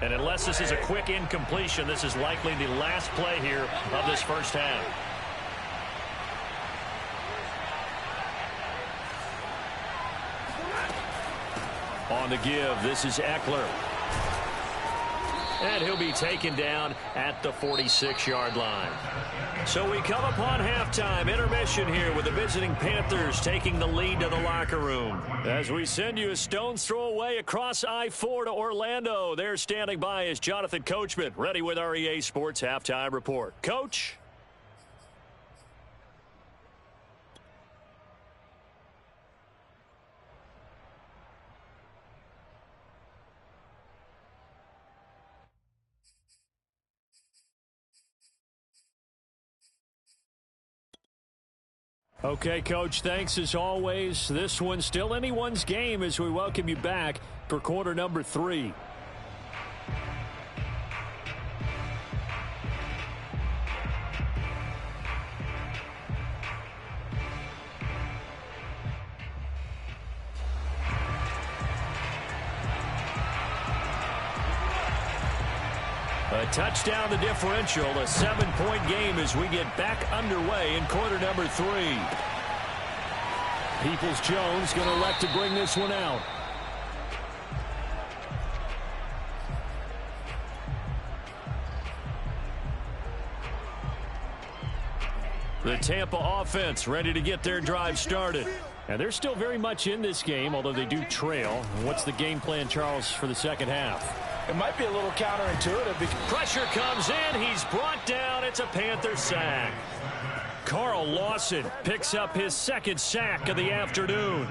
And unless this is a quick incompletion, this is likely the last play here of this first half. On the give, this is Eckler. And he'll be taken down at the 46-yard line. So we come upon halftime, intermission here with the visiting Panthers taking the lead to the locker room. As we send you a stone's throw away across I-4 to Orlando. There standing by is Jonathan Coachman, ready with our EA Sports Halftime Report. Coach? Okay, Coach, thanks as always. This one's still anyone's game as we welcome you back for quarter number 3. A touchdown the differential, a 7-point game as we get back underway in quarter number 3. Peoples-Jones going to elect to bring this one out. The Tampa offense ready to get their drive started. And they're still very much in this game, although they do trail. What's the game plan, Charles, for the second half? It might be a little counterintuitive. Pressure comes in. He's brought down. It's a Panther sack. Carl Lawson picks up his second sack of the afternoon.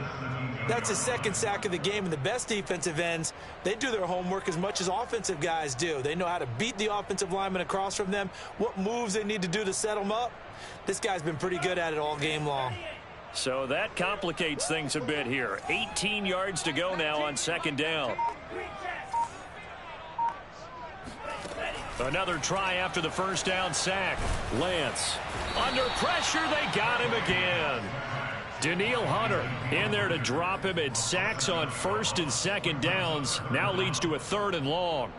That's his second sack of the game, and the best defensive ends, they do their homework as much as offensive guys do. They know how to beat the offensive lineman across from them, what moves they need to do to set them up. This guy's been pretty good at it all game long. So that complicates things a bit here. 18 yards to go now on second down. Another try after the first down sack. Lance. Under pressure, they got him again. Danielle Hunter in there to drop him, and sacks on first and second downs. Now leads to a 3rd and long.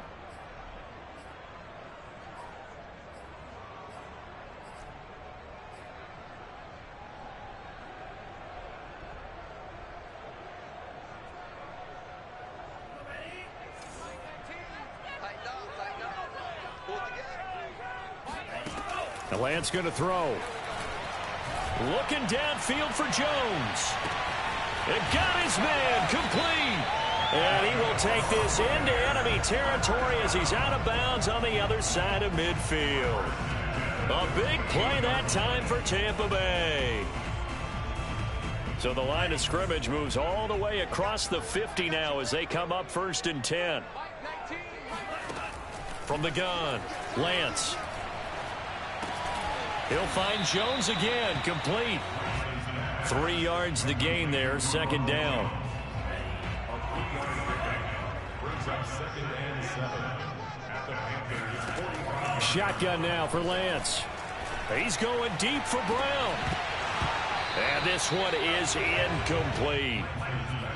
Lance going to throw. Looking downfield for Jones. It got his man complete. And he will take this into enemy territory as he's out of bounds on the other side of midfield. A big play that time for Tampa Bay. So the line of scrimmage moves all the way across the 50 now as they come up 1st and 10. From the gun, Lance. He'll find Jones again, complete. 3 yards the gain there, second down. Shotgun now for Lance. He's going deep for Brown. And this one is incomplete.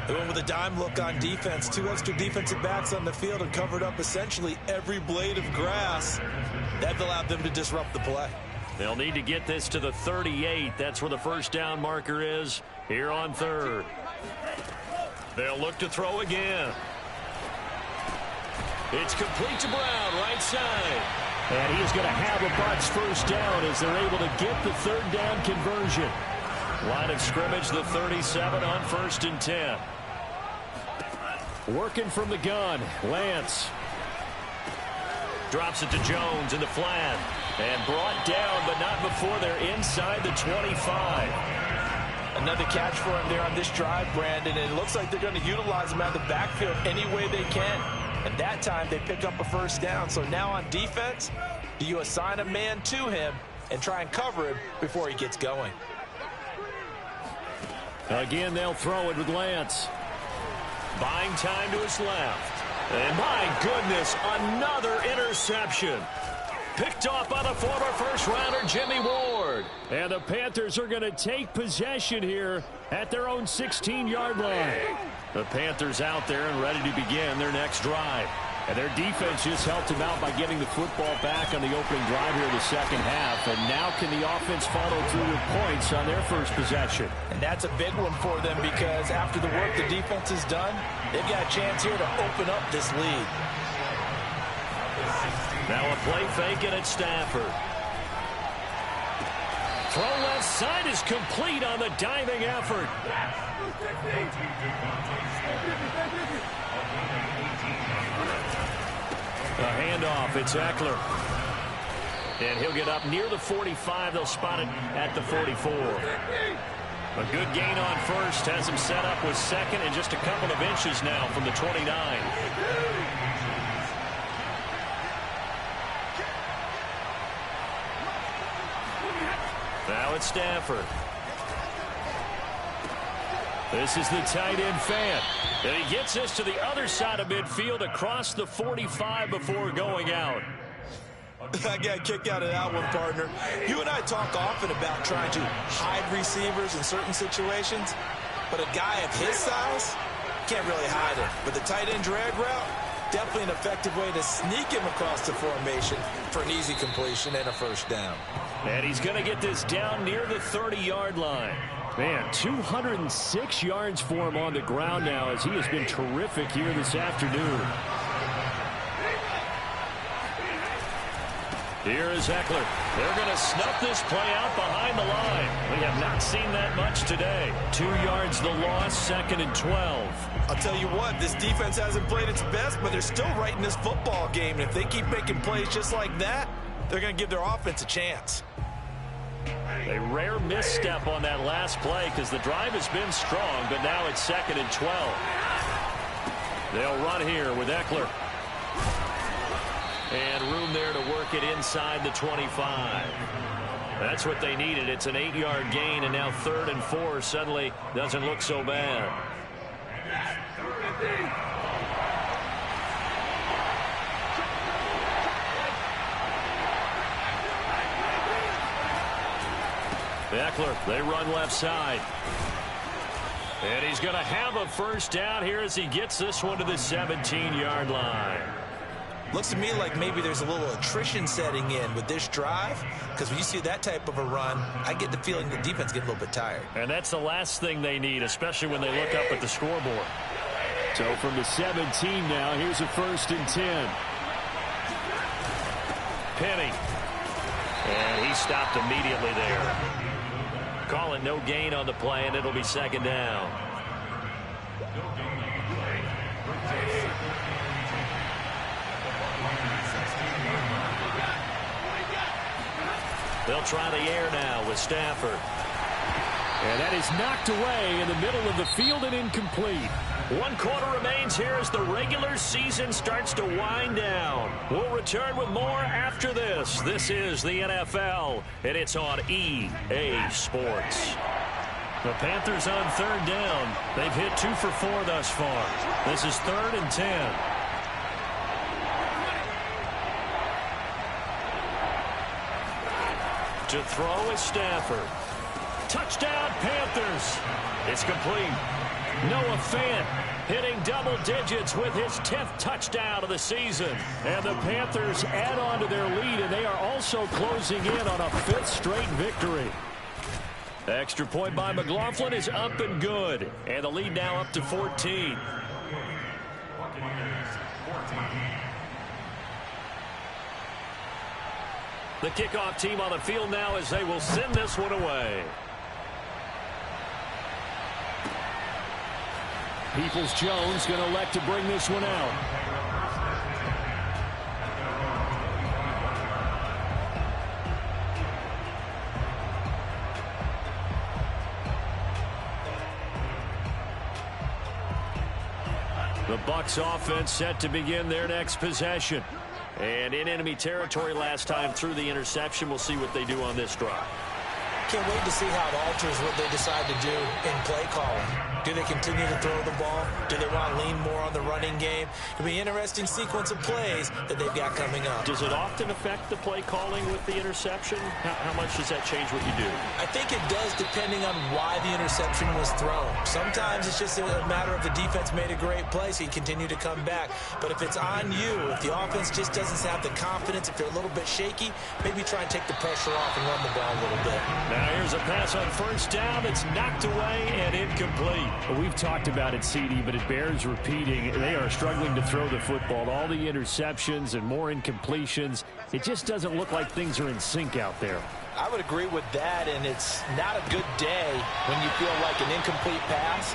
They went with a dime look on defense. 2 extra defensive backs on the field and covered up essentially every blade of grass. That allowed them to disrupt the play. They'll need to get this to the 38. That's where the first down marker is here on 3rd. They'll look to throw again. It's complete to Brown, right side. And he's going to have a Bucs first down as they're able to get the 3rd down conversion. Line of scrimmage, the 37 on 1st and 10. Working from the gun, Lance. Drops it to Jones in the flat. And brought down, but not before they're inside the 25. Another catch for him there on this drive, Brandon. And it looks like they're going to utilize him out of the backfield any way they can. And that time they pick up a first down. So now on defense, do you assign a man to him and try and cover him before he gets going? Again, they'll throw it with Lance. Buying time to his left. And my goodness, another interception. Picked off by the former first-rounder Jimmy Ward. And the Panthers are going to take possession here at their own 16-yard line. The Panthers out there and ready to begin their next drive. And their defense just helped him out by getting the football back on the opening drive here in the second half. And now can the offense follow through with points on their first possession? And that's a big one for them because after the work the defense has done, they've got a chance here to open up this lead. Now a play fake and it's Stafford. Throw left side is complete on the diving effort. A handoff, it's Eckler. And he'll get up near the 45. They'll spot it at the 44. A good gain on first has him set up with second and just a couple of inches now from the 29. Now it's Stafford. This is the tight end fan. And he gets this to the other side of midfield across the 45 before going out. I got a kick out of that one, partner. You and I talk often about trying to hide receivers in certain situations, but a guy of his size can't really hide him. But the tight end drag route, definitely an effective way to sneak him across the formation for an easy completion and a first down. And he's going to get this down near the 30-yard line. Man, 206 yards for him on the ground now as he has been terrific here this afternoon. Here is Eckler. They're going to snuff this play out behind the line. We have not seen that much today. 2 yards the loss, second and 12. I'll tell you what, this defense hasn't played its best, but they're still right in this football game. And if they keep making plays just like that, they're going to give their offense a chance. A rare misstep on that last play because the drive has been strong, but now it's second and 12. They'll run here with Eckler. And room there to work it inside the 25. That's what they needed. It's an 8-yard gain, and now 3rd and 4 suddenly doesn't look so bad. Eckler, they run left side. And he's going to have a first down here as he gets this one to the 17-yard line. Looks to me like maybe there's a little attrition setting in with this drive, because when you see that type of a run, I get the feeling the defense gets a little bit tired. And that's the last thing they need, especially when they look up at the scoreboard. So from the 17 now, here's a 1st and 10. Penny. And he stopped immediately there. Call it no gain on the play, and it'll be second down. They'll try the air now with Stafford. And that is knocked away in the middle of the field and incomplete. 1 quarter remains here as the regular season starts to wind down. We'll return with more after this. This is the NFL, and it's on EA Sports. The Panthers on 3rd down. They've hit 2 for 4 thus far. This is 3rd and 10. To throw is Stafford. Touchdown, Panthers. It's complete. Noah Fant hitting double digits with his 10th touchdown of the season. And the Panthers add on to their lead, and they are also closing in on a 5th straight victory. The extra point by McLaughlin is up and good. And the lead now up to 14. The kickoff team on the field now as they will send this one away. Peoples-Jones going to elect to bring this one out. The Bucs offense set to begin their next possession. And in enemy territory last time through the interception. We'll see what they do on this drive. Can't wait to see how it alters what they decide to do in play calling. Do they continue to throw the ball? Do they want to lean more on the running game? It'll be an interesting sequence of plays that they've got coming up. Does it often affect the play calling with the interception? How much does that change what you do? I think it does, depending on why the interception was thrown. Sometimes it's just a matter of the defense made a great play, so you continue to come back. But if it's on you, if the offense just doesn't have the confidence, if they're a little bit shaky, maybe try and take the pressure off and run the ball a little bit. Now here's a pass on first down. It's knocked away and incomplete. Well, we've talked about it, CD, but it bears repeating. They are struggling to throw the football. All the interceptions and more incompletions. It just doesn't look like things are in sync out there. I would agree with that, and it's not a good day when you feel like an incomplete pass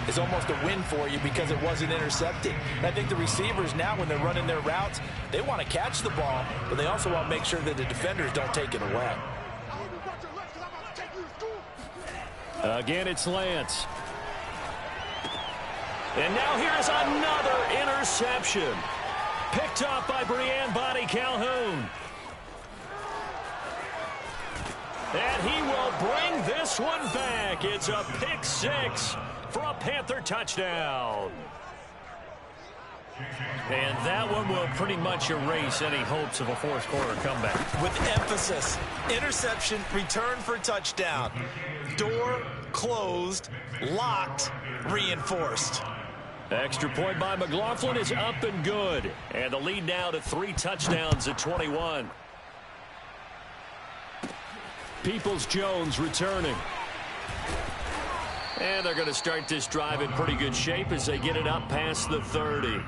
is almost a win for you because it wasn't intercepted. And I think the receivers now, when they're running their routes, they want to catch the ball, but they also want to make sure that the defenders don't take it away. Again, it's Lance. And now here's another interception. Picked up by Brian Body Calhoun. And he will bring this one back. It's a pick six for a Panther touchdown. And that one will pretty much erase any hopes of a fourth quarter comeback. With emphasis, interception, return for touchdown. Door closed, locked, reinforced. Extra point by McLaughlin is up and good. And the lead now to 3 touchdowns at 21. Peoples-Jones returning. And they're going to start this drive in pretty good shape as they get it up past the 30.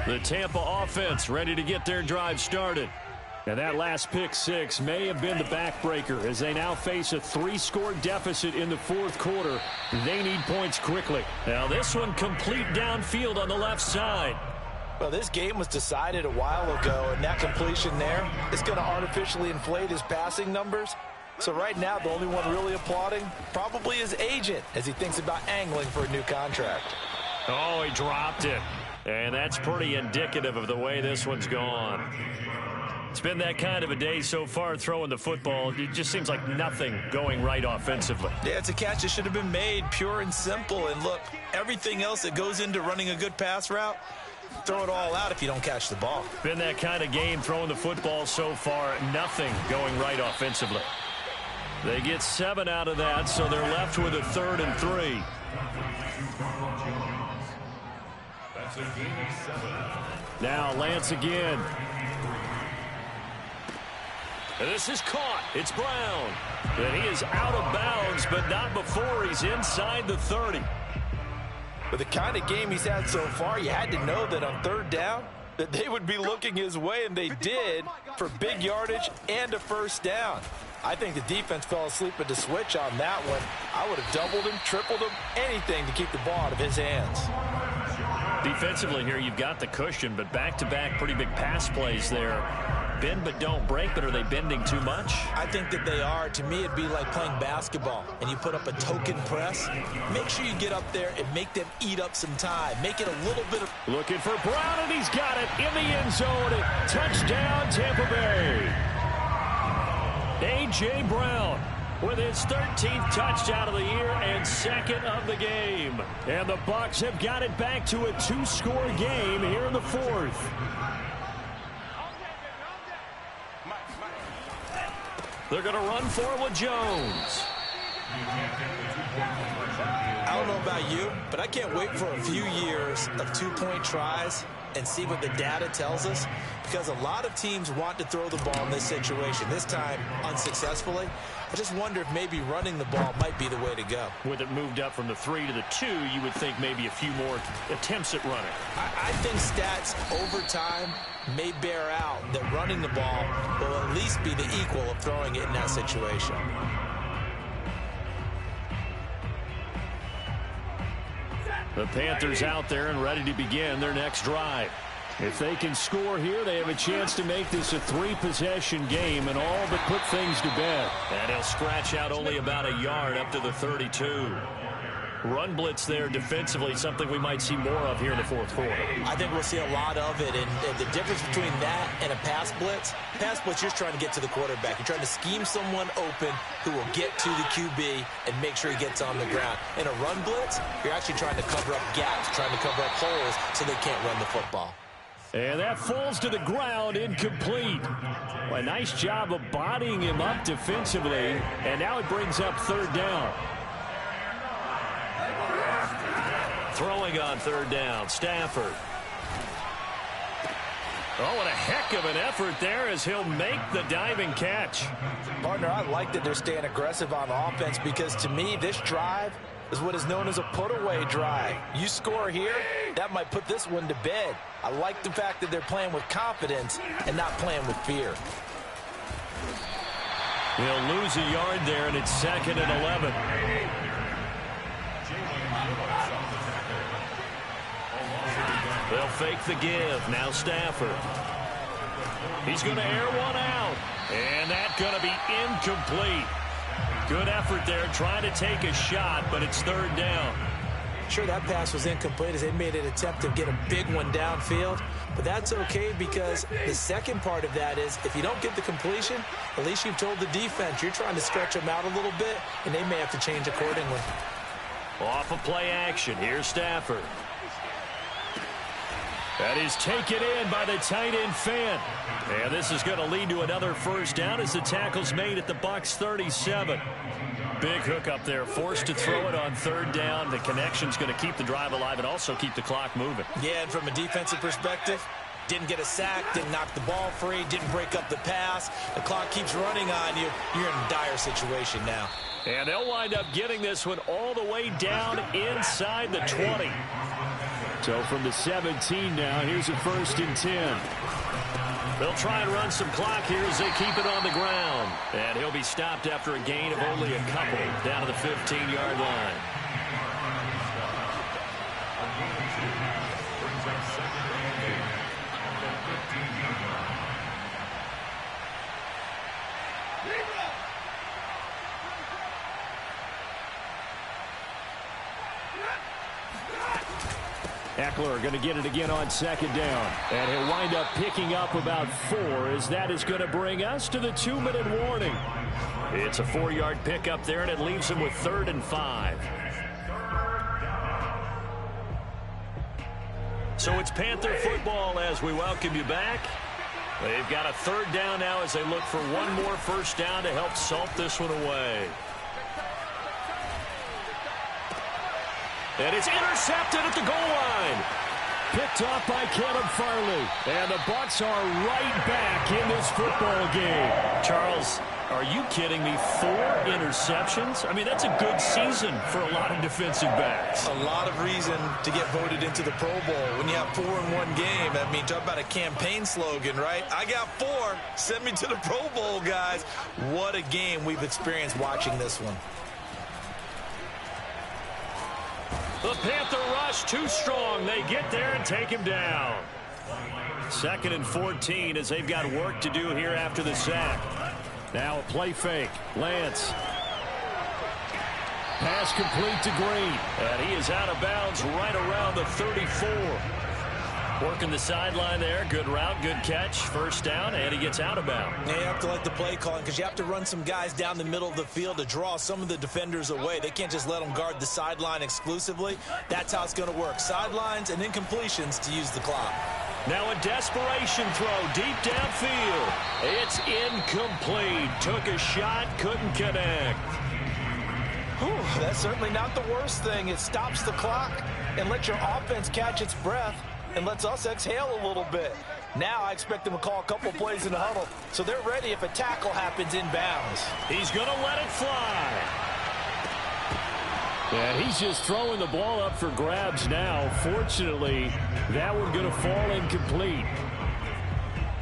The Tampa offense ready to get their drive started. And that last pick six may have been the backbreaker as they now face a 3-score deficit in the fourth quarter. They need points quickly. Now this one complete downfield on the left side. Well, this game was decided a while ago, and that completion there is going to artificially inflate his passing numbers. So right now, the only one really applauding probably his agent as he thinks about angling for a new contract. Oh, he dropped it. And that's pretty indicative of the way this one's gone. It's been that kind of a day so far throwing the football. It just seems like nothing going right offensively. Yeah, it's a catch that should have been made, pure and simple. And look, everything else that goes into running a good pass route, throw it all out if you don't catch the ball. Been that kind of game throwing the football so far. Nothing going right offensively. They get 7 out of that, so they're left with a 3rd and 3. That's a game of 7. Now Lance again. And this is caught. It's Brown. And he is out of bounds, but not before he's inside the 30. With the kind of game he's had so far, you had to know that on 3rd down, that they would be looking his way, and they did, for big yardage and a first down. I think the defense fell asleep at the switch on that one. I would have doubled him, tripled him, anything to keep the ball out of his hands. Defensively here, you've got the cushion, but back-to-back pretty big pass plays there. Bend but don't break, but are they bending too much? I think that they are. To me, it'd be like playing basketball, and you put up a token press. Make sure you get up there and make them eat up some time. Make it a little bit of... Looking for Brown, and he's got it in the end zone. Touchdown, Tampa Bay. A.J. Brown with his 13th touchdown of the year and 2nd of the game. And the Bucs have got it back to a 2-score game here in the 4th. They're going to run for it with Jones. I don't know about you, but I can't wait for a few years of 2-point tries and see what the data tells us, because a lot of teams want to throw the ball in this situation, this time unsuccessfully. I just wonder if maybe running the ball might be the way to go. With it moved up from the 3 to the 2, you would think maybe a few more attempts at running. I think stats over time may bear out that running the ball will at least be the equal of throwing it in that situation. The Panthers out there and ready to begin their next drive. If they can score here, they have a chance to make this a 3-possession game and all but put things to bed. And he'll scratch out only about a yard up to the 32. run blitz there defensively, something we might see more of here in the fourth quarter. I think we'll see a lot of it, and the difference between that and a pass blitz, you're just trying to get to the quarterback. You're trying to scheme someone open who will get to the QB and make sure he gets on the ground. In a run blitz, you're actually trying to cover up gaps, trying to cover up holes so they can't run the football. And that falls to the ground, incomplete. Well, a nice job of bodying him up defensively, and now it brings up third down. Throwing on third down, Stafford. Oh, what a heck of an effort there as he'll make the diving catch. Partner, I like that they're staying aggressive on offense because to me, this drive is what is known as a put-away drive. You score here, that might put this one to bed. I like the fact that they're playing with confidence and not playing with fear. He'll lose a yard there, and it's 2nd and 11. They'll fake the give. Now Stafford. He's going to air one out. And that's going to be incomplete. Good effort there trying to take a shot, but it's third down. Sure, that pass was incomplete as they made an attempt to get a big one downfield. But that's okay because the second part of that is if you don't get the completion, at least you've told the defense you're trying to stretch them out a little bit, and they may have to change accordingly. Off of play action. Here's Stafford. That is taken in by the tight end Fant. And this is going to lead to another first down as the tackle's made at the Bucs 37. Big hook up there, forced to throw it on third down. The connection's going to keep the drive alive and also keep the clock moving. Yeah, and from a defensive perspective, didn't get a sack, didn't knock the ball free, didn't break up the pass. The clock keeps running on you. You're in a dire situation now. And they'll wind up getting this one all the way down inside the 20. So from the 17 now, here's a 1st and 10. They'll try and run some clock here as they keep it on the ground. And he'll be stopped after a gain of only a couple down to the 15-yard line. Eckler going to get it again on 2nd down. And he'll wind up picking up about 4 as that is going to bring us to the 2-minute warning. It's a 4-yard pickup there, and it leaves him with 3rd and 5. So it's Panther football as we welcome you back. They've got a 3rd down now as they look for one more first down to help salt this one away. And it's intercepted at the goal line. Picked off by Caleb Farley. And the Bucs are right back in this football game. Charles, are you kidding me? 4 interceptions? I mean, that's a good season for a lot of defensive backs. A lot of reason to get voted into the Pro Bowl. When you have 4 in one game, I mean, talk about a campaign slogan, right? I got 4. Send me to the Pro Bowl, guys. What a game we've experienced watching this one. The Panther rush too strong. They get there and take him down. 2nd and 14 as they've got work to do here after the sack. Now a play fake. Lance. Pass complete to Green. And he is out of bounds right around the 34. Working the sideline there. Good route, good catch. First down, and he gets out of bounds. Yeah, you have to like the play calling because you have to run some guys down the middle of the field to draw some of the defenders away. They can't just let them guard the sideline exclusively. That's how it's going to work. Sidelines and incompletions to use the clock. Now a desperation throw deep downfield. It's incomplete. Took a shot, couldn't connect. Whew, that's certainly not the worst thing. It stops the clock and lets your offense catch its breath and lets us exhale a little bit. Now I expect them to call a couple plays in the huddle, so they're ready if a tackle happens inbounds. He's going to let it fly. And he's just throwing the ball up for grabs now. Fortunately, that one going to fall incomplete.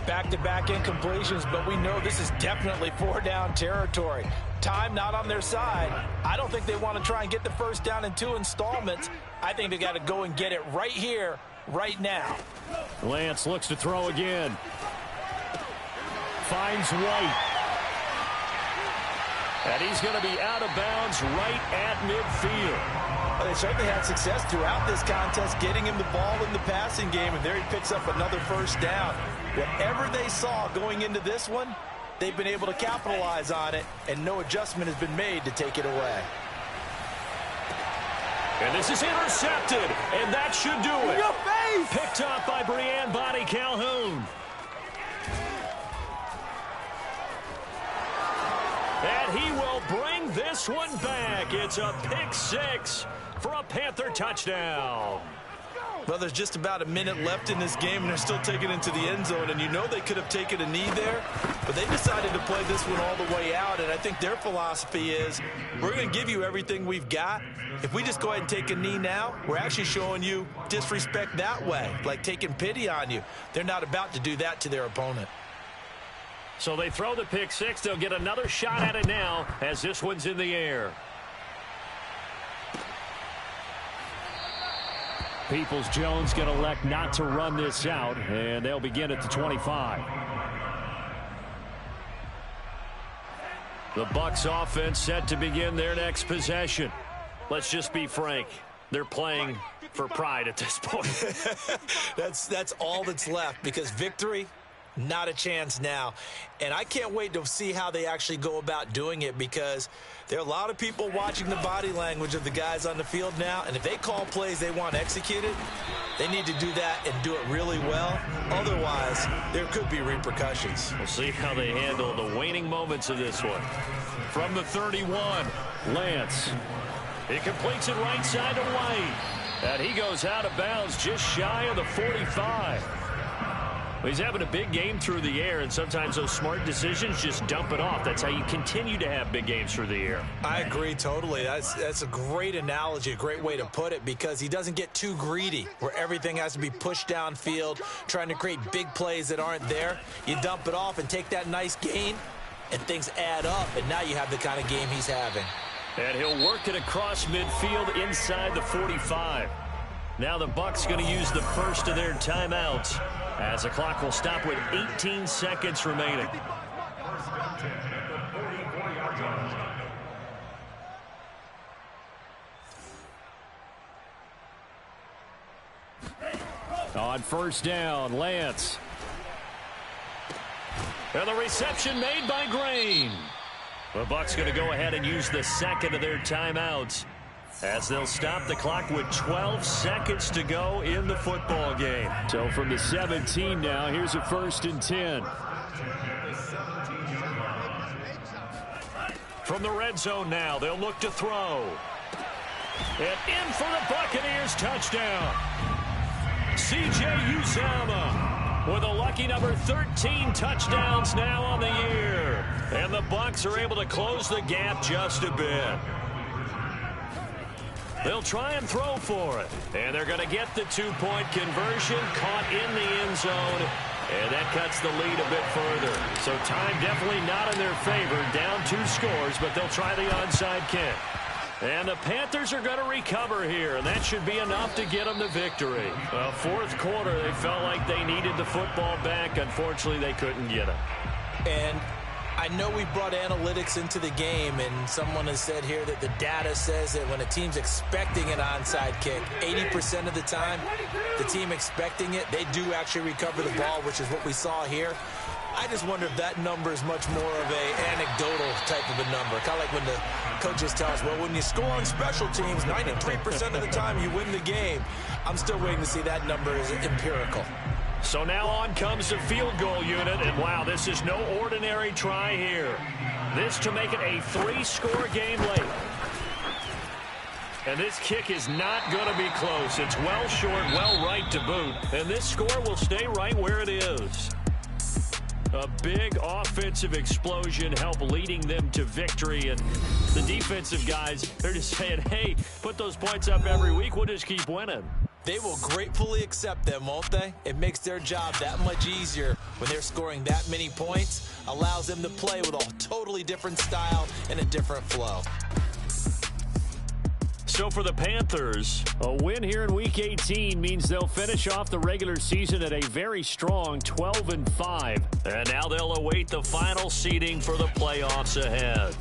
Back-to-back incompletions, but we know this is definitely 4-down territory. Time not on their side. I don't think they want to try and get the first down in 2 installments. I think they got to go and get it right here, right now. Lance looks to throw again. Finds White. And he's going to be out of bounds right at midfield. Well, they certainly had success throughout this contest getting him the ball in the passing game, and there he picks up another first down. Whatever they saw going into this one, they've been able to capitalize on it, and no adjustment has been made to take it away. And this is intercepted, and that should do it. Picked up by Brianne Bonnie Calhoun. And he will bring this one back. It's a pick six for a Panther touchdown. Well, there's just about a minute left in this game, and they're still taking it into the end zone. And you know they could have taken a knee there, but they decided to play this one all the way out. And I think their philosophy is, we're going to give you everything we've got. If we just go ahead and take a knee now, we're actually showing you disrespect that way, like taking pity on you. They're not about to do that to their opponent. So they throw the pick six. They'll get another shot at it now as this one's in the air. Peoples-Jones going to elect not to run this out, and they'll begin at the 25. The Bucs offense set to begin their next possession. Let's just be frank. They're playing for pride at this point. That's all that's left, because victory, not a chance now. And I can't wait to see how they actually go about doing it, because there are a lot of people watching the body language of the guys on the field now, and if they call plays they want executed, they need to do that and do it really well. Otherwise, there could be repercussions. We'll see how they handle the waning moments of this one. From the 31, Lance. He completes it right side to White. And he goes out of bounds just shy of the 45. He's having a big game through the air, and sometimes those smart decisions just dump it off. That's how you continue to have big games through the air. I agree totally. That's a great analogy, a great way to put it, because he doesn't get too greedy where everything has to be pushed downfield, trying to create big plays that aren't there. You dump it off and take that nice gain, and things add up, and now you have the kind of game he's having. And he'll work it across midfield inside the 45. Now the Bucs going to use the first of their timeouts, as the clock will stop with 18 seconds remaining. On first down, Lance. And the reception made by Grain. The Bucs going to go ahead and use the second of their timeouts, as they'll stop the clock with 12 seconds to go in the football game. So from the 17 now, here's a 1st and 10. From the red zone now, they'll look to throw. And in for the Buccaneers touchdown. C.J. Uzomah with a lucky number 13 touchdowns now on the year. And the Bucs are able to close the gap just a bit. They'll try and throw for it. And they're going to get the 2-point conversion, caught in the end zone. And that cuts the lead a bit further. So time definitely not in their favor. Down 2 scores, but they'll try the onside kick. And the Panthers are going to recover here, and that should be enough to get them the victory. Fourth quarter, they felt like they needed the football back. Unfortunately, they couldn't get it. And I know we brought analytics into the game, and someone has said here that the data says that when a team's expecting an onside kick, 80% of the time, the team expecting it, they do actually recover the ball, which is what we saw here. I just wonder if that number is much more of a anecdotal type of a number. Kind of like when the coaches tell us, well, when you score on special teams, 93% of the time you win the game. I'm still waiting to see that number is empirical. So now on comes the field goal unit, and wow, this is no ordinary try here. This to make it a 3-score game late. And this kick is not going to be close. It's well short, well right to boot, and this score will stay right where it is. A big offensive explosion helped leading them to victory, and the defensive guys, they're just saying, hey, put those points up every week, we'll just keep winning. They will gratefully accept them, won't they? It makes their job that much easier when they're scoring that many points. Allows them to play with a totally different style and a different flow. So for the Panthers, a win here in Week 18 means they'll finish off the regular season at a very strong 12-5. And now they'll await the final seeding for the playoffs ahead.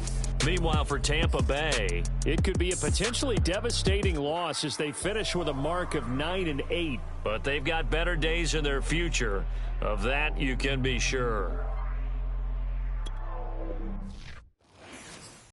Meanwhile, for Tampa Bay, it could be a potentially devastating loss as they finish with a mark of 9-8. But they've got better days in their future. Of that, you can be sure.